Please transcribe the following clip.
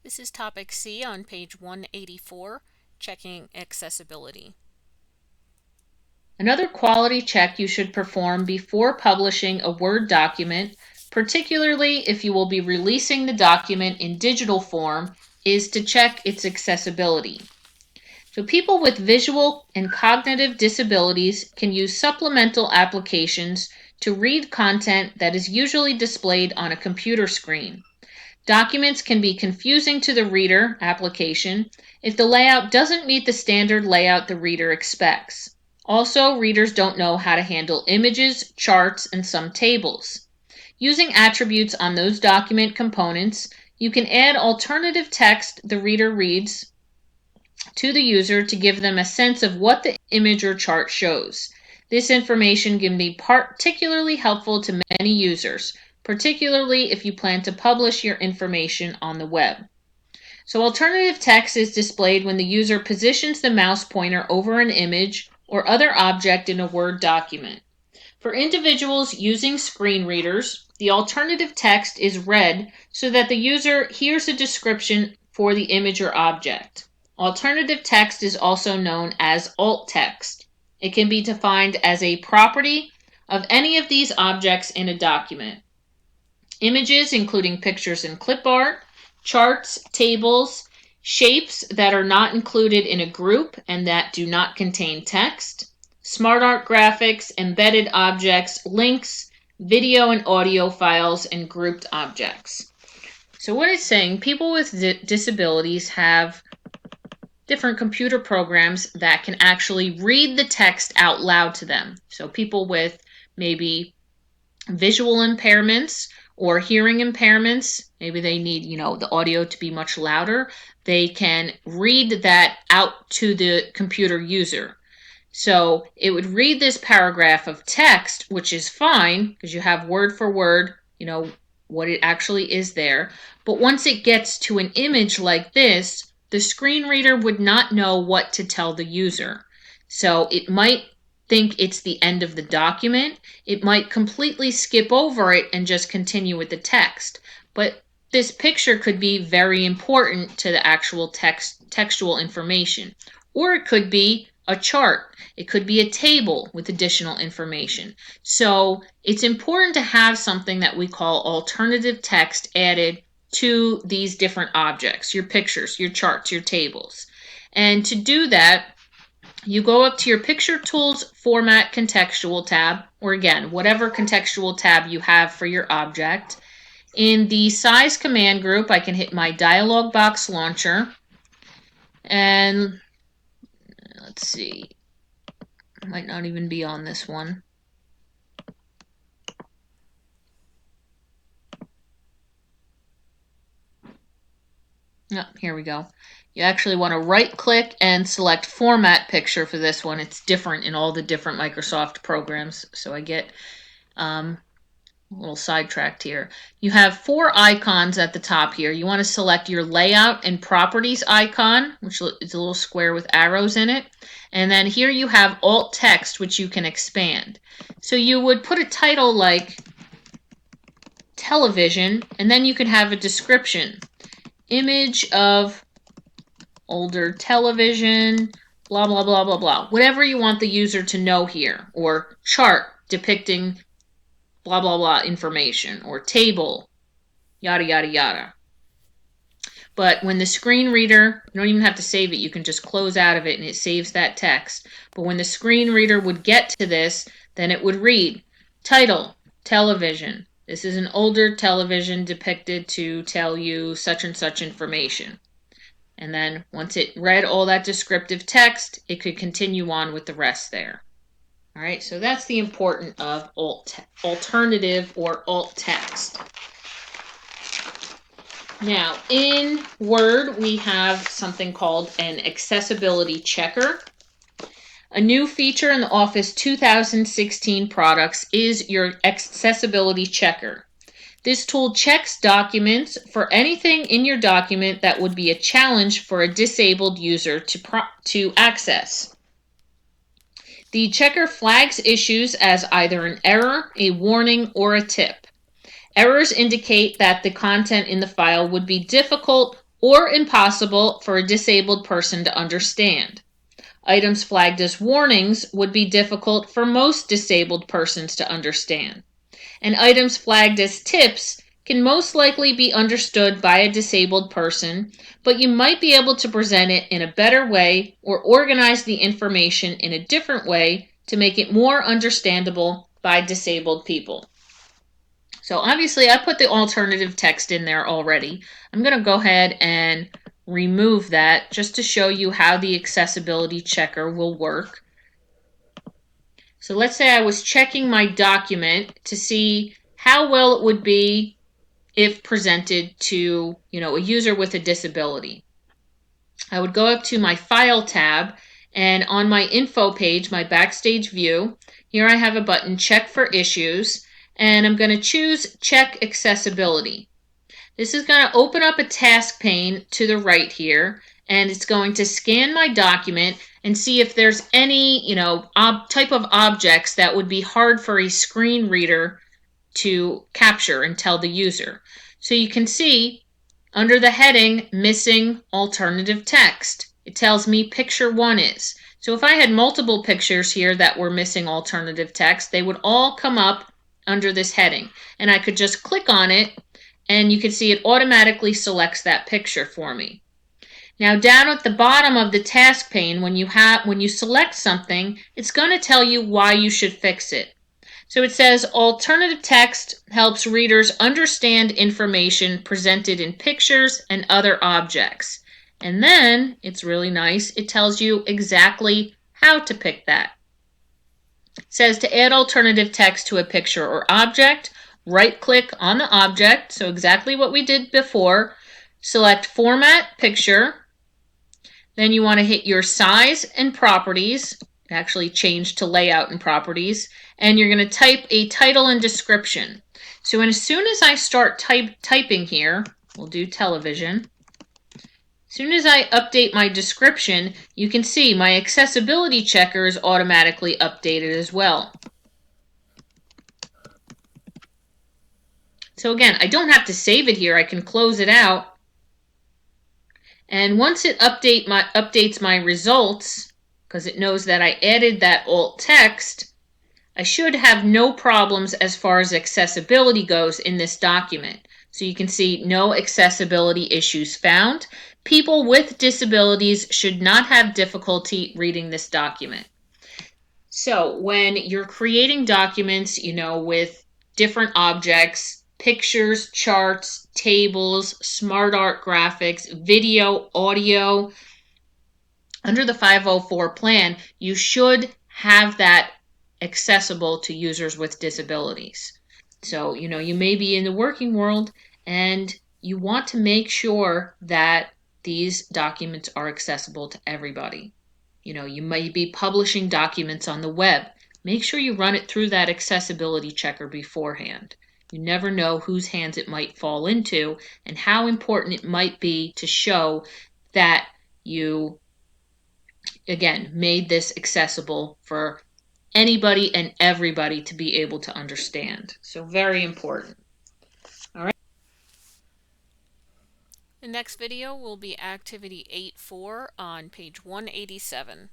This is topic C on page 184, checking accessibility. Another quality check you should perform before publishing a Word document, particularly if you will be releasing the document in digital form, is to check its accessibility. So people with visual and cognitive disabilities can use supplemental applications to read content that is usually displayed on a computer screen. Documents can be confusing to the reader application if the layout doesn't meet the standard layout the reader expects. Also, readers don't know how to handle images, charts, and some tables. Using attributes on those document components, you can add alternative text the reader reads to the user to give them a sense of what the image or chart shows. This information can be particularly helpful to many users, particularly if you plan to publish your information on the web. So alternative text is displayed when the user positions the mouse pointer over an image or other object in a Word document. For individuals using screen readers, the alternative text is read so that the user hears a description for the image or object. Alternative text is also known as alt text. It can be defined as a property of any of these objects in a document. Images, including pictures and clip art, charts, tables, shapes that are not included in a group and that do not contain text, smart art graphics, embedded objects, links, video and audio files, and grouped objects. So what it's saying, people with disabilities have different computer programs that can actually read the text out loud to them. So people with maybe visual impairments or hearing impairments, maybe they need, the audio to be much louder, they can read that out to the computer user. So it would read this paragraph of text, which is fine because you have word for word, what it actually is there. But once it gets to an image like this, the screen reader would not know what to tell the user. So it might think it's the end of the document. It might completely skip over it and just continue with the text. But this picture could be very important to the actual textual information. Or it could be a chart. It could be a table with additional information. So it's important to have something that we call alternative text added to these different objects, your pictures, your charts, your tables. And to do that, you go up to your Picture Tools Format Contextual tab, or again, whatever contextual tab you have for your object. In the Size command group, I can hit my dialog box launcher, and let's see, it might not even be on this one. Oh, here we go. You actually want to right click and select Format Picture for this one. It's different in all the different Microsoft programs, so I get a little sidetracked here. You have 4 icons at the top here. You want to select your Layout and Properties icon, which is a little square with arrows in it. And then here you have Alt Text, which you can expand. So you would put a title like television, and then you can have a description. Image of older television, blah, blah, blah, blah, blah. Whatever you want the user to know here. Or chart depicting blah, blah, blah information. Or table, yada, yada, yada. But when the screen reader, you don't even have to save it. You can just close out of it and it saves that text. But when the screen reader would get to this, then it would read title, television. This is an older television depicted to tell you such and such information. And then once it read all that descriptive text, it could continue on with the rest there. All right, so that's the importance of alternative or alt text. Now, in Word, we have something called an accessibility checker. A new feature in the Office 2016 products is your accessibility checker. This tool checks documents for anything in your document that would be a challenge for a disabled user to access. The checker flags issues as either an error, a warning, or a tip. Errors indicate that the content in the file would be difficult or impossible for a disabled person to understand. Items flagged as warnings would be difficult for most disabled persons to understand. And items flagged as tips can most likely be understood by a disabled person, but you might be able to present it in a better way or organize the information in a different way to make it more understandable by disabled people. So obviously I put the alternative text in there already. I'm going to go ahead and remove that just to show you how the accessibility checker will work. So let's say I was checking my document to see how well it would be if presented to, a user with a disability. I would go up to my File tab, and on my info page, my Backstage view, here I have a button, Check for Issues, and I'm going to choose Check Accessibility. This is going to open up a task pane to the right here, and it's going to scan my document and see if there's any, type of objects that would be hard for a screen reader to capture and tell the user. So you can see under the heading Missing Alternative Text, it tells me picture 1 is. So if I had multiple pictures here that were missing alternative text, they would all come up under this heading. And I could just click on it, and you can see it automatically selects that picture for me. Now down at the bottom of the task pane, when you select something, it's going to tell you why you should fix it. So it says alternative text helps readers understand information presented in pictures and other objects. And then, it's really nice, it tells you exactly how to pick that. It says to add alternative text to a picture or object, right-click on the object, so exactly what we did before, select Format Picture, then you want to hit your size and properties, actually change to layout and properties, and you're going to type a title and description. So as soon as I start typing here, we'll do television. As soon as I update my description, you can see my accessibility checker is automatically updated as well. So again, I don't have to save it here. I can close it out. And once it updates my results, because it knows that I added that alt text, I should have no problems as far as accessibility goes in this document. So you can see no accessibility issues found. People with disabilities should not have difficulty reading this document. So when you're creating documents, with different objects, pictures, charts, tables, smart art graphics, video, audio, under the 504 plan, you should have that accessible to users with disabilities. So, you may be in the working world and you want to make sure that these documents are accessible to everybody. You may be publishing documents on the web. Make sure you run it through that accessibility checker beforehand. You never know whose hands it might fall into and how important it might be to show that you, again, made this accessible for anybody and everybody to be able to understand. So very important. All right. The next video will be activity 8.4 on page 187.